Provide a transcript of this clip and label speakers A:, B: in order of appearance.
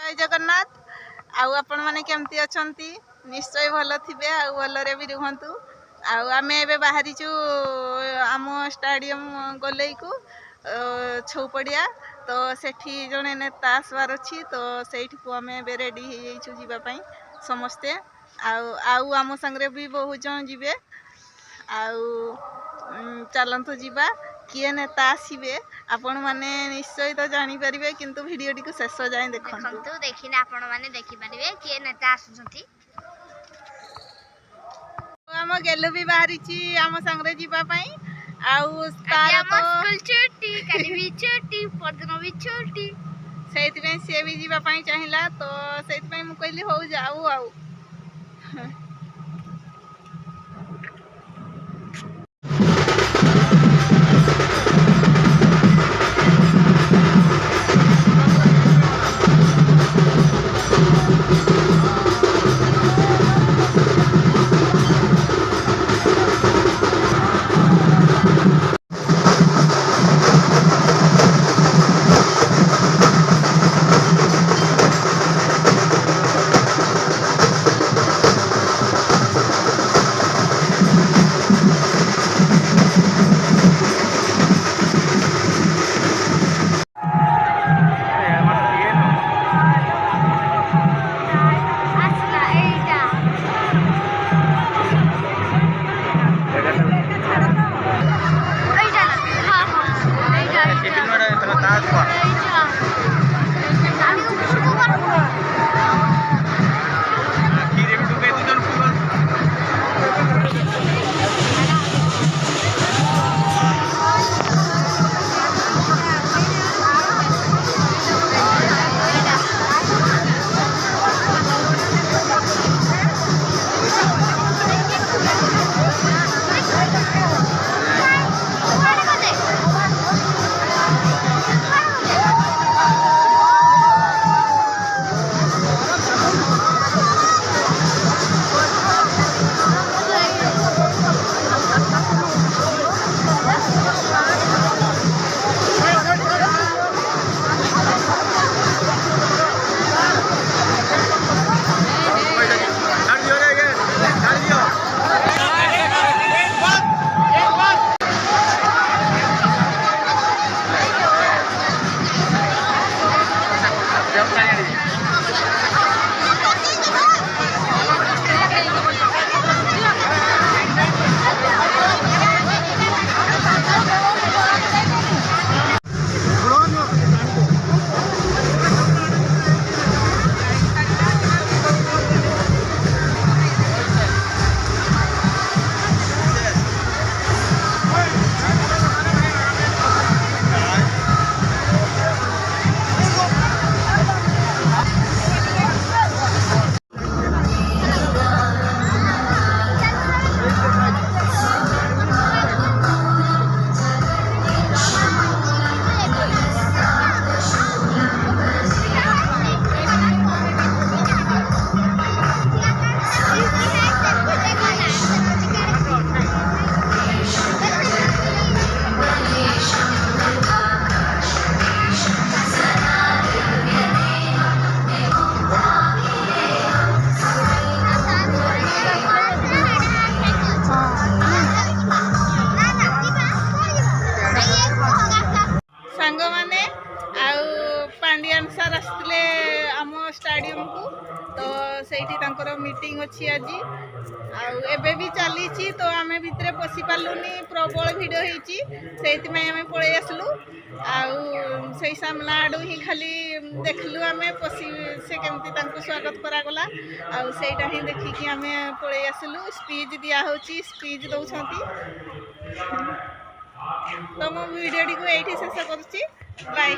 A: जय जगन्नाथ। आउ आपण माने केमती अछंती निश्चय भल थिबे आ भलरे भी रुहंतु। आमे एबे बाहरीचु आम स्टाडियम गोलई को छौपड़िया तो सेठी जने नेता आसबार अच्छी तो सेठी को आमे एबे रेडी हे जाइछु जीवा पई समस्ते। आउ आम संगरे भी बहुत जन जीवे। चलतु जीवा किए नेता आसबे आपण माने निश्चय तो जानी परिबे किंतु वीडियो टी को शेष जाए देखंतु
B: देखिने आपण माने देखि परिबे किए नेता आसुछंती।
A: आम गेलु भी बाहरी छी आम संगरे जीवा पई आउ तार तो
B: स्कूल छुट्टी काली भी छुट्टी परदिन भी छुट्टी
A: सेति में से भी जीवा पई चाहिला तो सेति में मु कहली हो जाऊ आउ पांडियान सर आसते आम स्टाडियम को तो सेठी तांकर मीटिंग अच्छी आज एबे भी चली तो आम भितर पशि पार्लुनी प्रबल भिड़ होती आम पलि आसलु आई सामना आड़ू ही खाली देखलु आम पशि से केमती स्वागत करागला आईटा ही देखिकी आम पलि आसलु स्पीच दिया स्पीच दौरान तो मो वीडियो टी को ये शेष करुच्ची बाय।